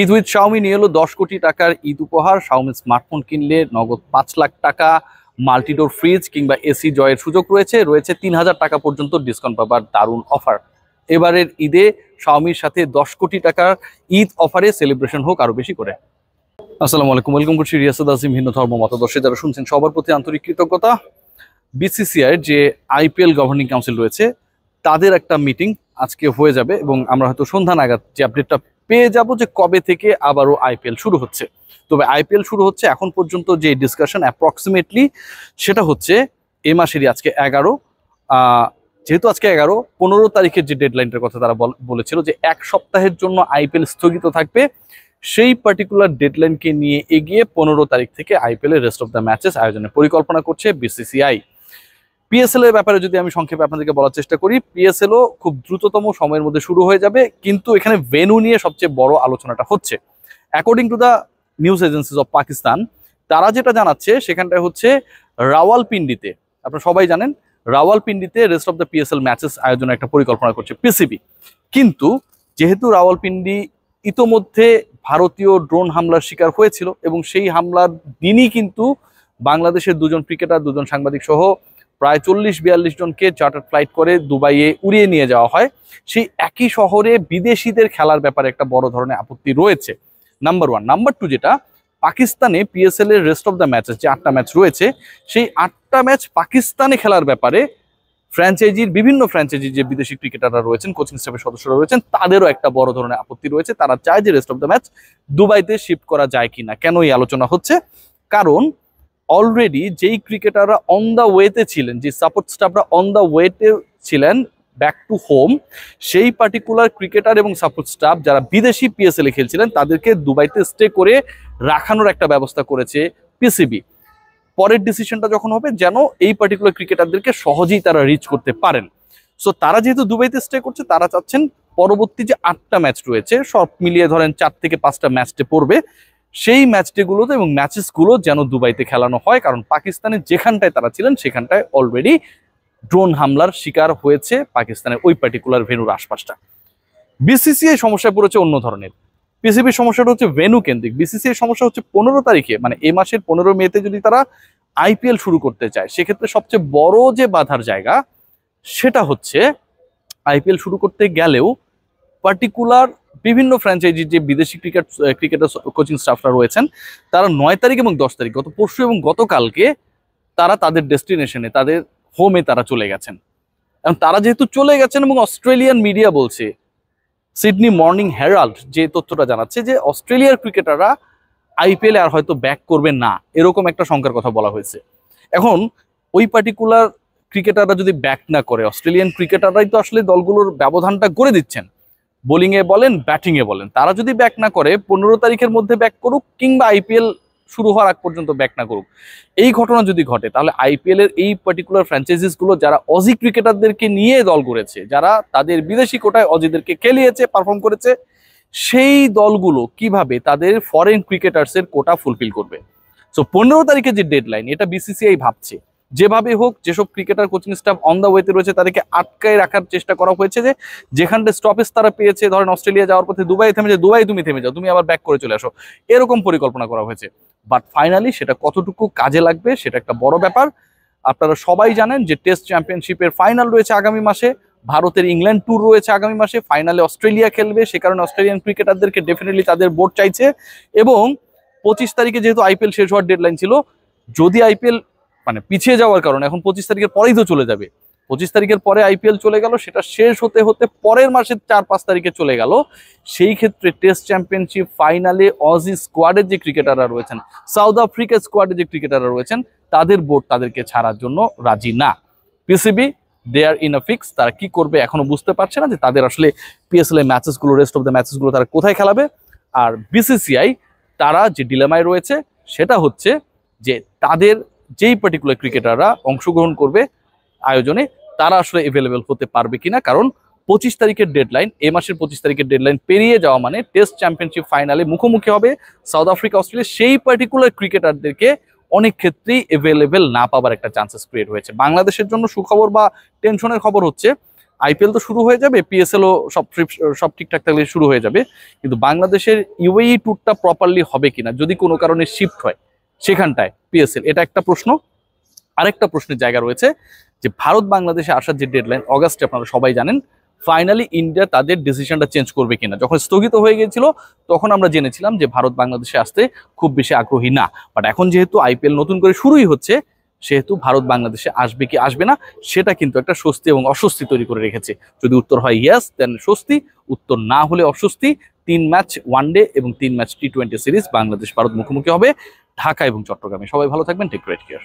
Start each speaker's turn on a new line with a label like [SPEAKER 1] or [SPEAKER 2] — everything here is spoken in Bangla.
[SPEAKER 1] ঈদ উইথ শাওমি নিয়ে এলো 10 কোটি টাকার ঈদ উপহার। শাওমি স্মার্টফোন কিনলে নগদ 5 লাখ টাকা, মাল্টিডোর ফ্রিজ কিংবা এসি জয়ের সুযোগ রয়েছে 3000 টাকা পর্যন্ত ডিসকাউন্ট পাবার দারুণ অফার। এবারের ঈদে শাওমির সাথে 10 কোটি টাকার ঈদ অফারে সেলিব্রেশন হোক আরো বেশি করে। আসসালামু আলাইকুম, ওয়েলকাম করছি রিয়াসাদ আজিম। ভিন্ন ধর্ম মতাদর্শে যারা শুনছেন সবার প্রতি আন্তরিক কৃতজ্ঞতা। বিসিসিআই যে আইপিএল গভর্নিং কাউন্সিল রয়েছে তাদের একটা মিটিং আজকে হয়ে যাবে এবং আমরা হয়তো সন্ধ্যা নাগাদ যে আপডেটটা পেয়ে যাব যে কবে থেকে আবারও আইপিএল শুরু হচ্ছে। তবে আইপিএল শুরু হচ্ছে এখন পর্যন্ত যে ডিসকাশন অ্যাপ্রক্সিমেটলি সেটা হচ্ছে এই মাসেরই আজকে 11, যেহেতু আজকে 11, 15 তারিখের যে ডেডলাইনটার কথা তারা বলেছিল যে এক সপ্তাহের জন্য আইপিএল স্থগিত থাকবে, সেই পার্টিকুলার ডেডলাইনকে নিয়ে এগিয়ে 15 তারিখ থেকে আইপিএল এর রেস্ট অফ দ্য ম্যাচেস আয়োজনের পরিকল্পনা করছে বিসিসিআই। পিএসএল এর ব্যাপারে যদি আমি সংক্ষেপে আপনাদেরকে বলার চেষ্টা করি, পিএসএলও খুব দ্রুততম সময়ের মধ্যে শুরু হয়ে যাবে, কিন্তু এখানে ভেন্যু নিয়ে সবচেয়ে বড় আলোচনাটা হচ্ছে। According to the news agencies of Pakistan, তারা যেটা জানাচ্ছে সেখানটায় হচ্ছে রাওয়ালপিন্ডিতে। আপনারা সবাই জানেন রাওয়ালপিন্ডিতে rest of the PSL matches আয়োজনের একটা পরিকল্পনা করছে পিসিবি। কিন্তু যেহেতু রাওয়ালপিন্ডি ইতোমধ্যে ভারতীয় ড্রোন হামলার শিকার হয়েছিল এবং সেই হামলার দিনই কিন্তু বাংলাদেশের দুজন ক্রিকেটার, দুজন সাংবাদিক সহ প্রায় 40-42 জনকে চার্টার ফ্লাইট করে দুবাইয়ে উড়িয়ে নিয়ে যাওয়া হয়, সেই একই শহরে বিদেশিদের খেলার ব্যাপারে একটা বড় ধরনের আপত্তি রয়েছে। নাম্বার 1। নাম্বার 2, যেটা পাকিস্তানে পিএসএল এর রেস্ট অফ দ্য ম্যাচেস যে 8টা ম্যাচ রয়েছে, সেই 8টা ম্যাচ পাকিস্তানে খেলার ব্যাপারে বিভিন্ন ফ্র্যাঞ্চাইজির যে বিদেশি ক্রিকেটাররা রয়েছেন, কোচিং স্টাফের সদস্যরা রয়েছেন, তাদেরও একটা বড় ধরনের আপত্তি রয়েছে। তারা চায় যে রেস্ট অফ দ্য ম্যাচ দুবাইতে শিফট করা যায় কিনা। কেন এই আলোচনা হচ্ছে? কারণ অলরেডি যেই ক্রিকেটাররা অন দ্য ওয়েতে ছিলেন, যে সাপোর্ট স্টাফরা অন দ্য ওয়েতে ছিলেন ব্যাক টু হোম, সেই পার্টিকুলার ক্রিকেটার এবং সাপোর্ট স্টাফ যারা বিদেশি পিএসএল এ খেলছিলেন তাদেরকে দুবাইতে স্টে করে রাখানোর একটা ব্যবস্থা করেছে পিসিবি। পরের ডিসিশনটা যখন হবে যেন এই পার্টিকুলার ক্রিকেটারদেরকে সহজেই তারা রিচ করতে পারেন। সো তারা যেহেতু দুবাইতে স্টে করছে, তারা চাচ্ছেন পরবর্তী যে 8টা ম্যাচ রয়েছে সব মিলিয়ে ধরেন 4 থেকে 5টা ম্যাচটে পড়বে, সেই ম্যাচগুলোতে এবং ম্যাচেসগুলো যেন দুবাইতে খেলানো হয়। কারণ পাকিস্তানের যেখানটায় তারা ছিলেন সেখানটায় অলরেডি ড্রোন হামলার শিকার হয়েছে পাকিস্তানের ওই পার্টিকুলার ভেন্যুর আশপাশটা। বিসিসিআই সমস্যায় পড়েছে অন্য ধরনের। পিসিবির সমস্যাটা হচ্ছে ভেন্যু কেন্দ্রিক। বিসিসিআই সমস্যা হচ্ছে 15 তারিখে, মানে এই মাসের 15 মেতে যদি তারা আইপিএল শুরু করতে চায়, সেক্ষেত্রে সবচেয়ে বড় যে বাধার জায়গা সেটা হচ্ছে আইপিএল শুরু করতে গেলেও পার্টিকুলার বিভিন্ন ফ্র্যাঞ্চাইজির যে বিদেশি ক্রিকেটার কোচিং স্টাফরা রয়েছেন, তারা 9 তারিখ এবং 10 তারিখ, গত পরশু এবং গতকালকে তারা তাদের ডেস্টিনেশনে, তাদের হোমে তারা চলে গেছেন। এবং তারা যেহেতু চলে গেছেন এবং অস্ট্রেলিয়ান মিডিয়া বলছে, সিডনি মর্নিং হেরাল্ড যে তথ্যটা জানাচ্ছে যে অস্ট্রেলিয়ার ক্রিকেটাররা আইপিএল আর হয়তো ব্যাক করবে না, এরকম একটা শঙ্কার কথা বলা হয়েছে। এখন ওই পার্টিকুলার ক্রিকেটাররা যদি ব্যাক না করে, অস্ট্রেলিয়ান ক্রিকেটাররাই তো আসলে দলগুলোর ব্যবধানটা করে দিচ্ছেন, বোলিংয়ে বলেন ব্যাটিংয়ে বলেন, তারা যদি ব্যাক না করে 15 তারিখের মধ্যে ব্যাক করুক কিংবা আইপিএল শুরু হওয়ার আগ পর্যন্ত ব্যাক না করুক, এই ঘটনা যদি ঘটে তাহলে আইপিএল এর এই পার্টিকুলার ফ্র্যাঞ্চাইজিসগুলো যারা অজি ক্রিকেটারদেরকে নিয়ে দল গড়েছে, যারা তাদের বিদেশি কোটায় অজিদেরকে খেলিয়েছে, পারফর্ম করেছে, সেই দলগুলো কিভাবে তাদের ফরেন ক্রিকেটার্সের কোটা ফুলফিল করবে? সো 15 তারিখের যে ডেডলাইন, এটা বিসিসিআই ভাবছে যেভাবে হোক যেসব cricketer coaching staff on the ওয়েতে রয়েছে তাদেরকে আটকায় রাখার চেষ্টা করা হয়েছে, যে যেখানটা স্টপেজ তারা পেয়েছে, ধরেন অস্ট্রেলিয়া যাওয়ার পথে দুবাই থেমে যায়, দুবাই তুমি থেমে যাও, তুমি আবার ব্যাক করে চলে আসো, এরকম পরিকল্পনা করা হয়েছে। বাট ফাইনালি সেটা কতটুকু কাজে লাগবে সেটা একটা বড় ব্যাপার। আপনারা সবাই জানেন যে টেস্ট চ্যাম্পিয়নশিপের ফাইনাল রয়েছে আগামী মাসে, ভারতের ইংল্যান্ড ট্যুর রয়েছে আগামী মাসে, ফাইনালে অস্ট্রেলিয়া খেলবে, সে কারণে অস্ট্রেলিয়ান ক্রিকেটারদেরকে ডেফিনেটলি তাদের বোর্ড চাইছে। এবং 25 তারিখে যেহেতু আইপিএল শেষ হওয়ার ডেডলাইন ছিল, যদি আইপিএল মানে পিছিয়ে যাওয়ার কারণে এখন 25 তারিখের পরেই তো চলে যাবে, 25 তারিখের পরে আইপিএল চলে গেল, সেটা শেষ হতে হতে পরের মাসের 4-5 তারিখে চলে গেল। সেই ক্ষেত্রে টেস্ট চ্যাম্পিয়নশিপ ফাইনালে অজি স্কোয়াডের যে ক্রিকেটাররা রয়েছেন, সাউথ আফ্রিকা স্কোয়াডের যে ক্রিকেটাররা রয়েছেন, তাদের বোর্ড তাদেরকে ছাড়ার জন্য রাজি না। PCB they are in a fix, তারা কি করবে এখনো বুঝতে পারছে না যে তাদের আসলে পিএসএল এর ম্যাচেসগুলো, রেস্ট অফ দ্য ম্যাচেসগুলো তারা কোথায় খেলাবে। আর বিসিসিআই তারা যে ডিলেমায় রয়েছে সেটা হচ্ছে যে তাদের যেই পার্টিকুলার ক্রিকেটাররা অংশগ্রহণ করবে আয়োজনে, তারা আসলে এভেলেবেল হতে পারবে কিনা। কারণ 25 তারিখের ডেডলাইন, এই মাসের 25 তারিখের ডেডলাইন পেরিয়ে যাওয়া মানে টেস্ট চ্যাম্পিয়নশিপ ফাইনালে মুখোমুখি হবে সাউথ আফ্রিকা, অস্ট্রেলিয়া। সেই পার্টিকুলার ক্রিকেটারদেরকে অনেক ক্ষেত্রেই এভেলেবেল না পাবার একটা চান্সেস ক্রিয়েট হয়েছে। বাংলাদেশের জন্য সুখবর বা টেনশনের খবর হচ্ছে আইপিএল তো শুরু হয়ে যাবে, পিএসএলও সব ঠিকঠাক থাকলে শুরু হয়ে যাবে, কিন্তু বাংলাদেশের ইউএই ট্যুরটা প্রপারলি হবে কিনা যদি কোনো কারণে শিফট হয় সেখানটায় পিএসএল, এটা একটা প্রশ্ন। আরেকটা প্রশ্নের জায়গা রয়েছে যে ভারত বাংলাদেশে আসার যে ডেডলাইন অগাস্টে, আপনারা সবাই জানেন, ফাইনালি ইন্ডিয়া তাদের ডিসিশনটা চেঞ্জ করবে কিনা। যখন স্থগিত হয়ে গিয়েছিল তখন আমরা জেনেছিলাম যে ভারত বাংলাদেশে আসতে খুব বেশি আগ্রহী না, বাট এখন যেহেতু আইপিএল নতুন করে শুরুই হচ্ছে সেহেতু ভারত বাংলাদেশে আসবে কি আসবে না সেটা কিন্তু একটা স্বস্তি এবং অস্বস্তি তৈরি করে রেখেছে। যদি উত্তর হয় ইয়েস দেন স্বস্তি, উত্তর না হলে অস্বস্তি। 3 ম্যাচ ওয়ানডে এবং 3 ম্যাচ টি-20 সিরিজ বাংলাদেশ ভারত মুখোমুখি হবে ঢাকা এবং চট্টগ্রামে। সবাই ভালো থাকবেন, টেক গ্রেট কেয়ার।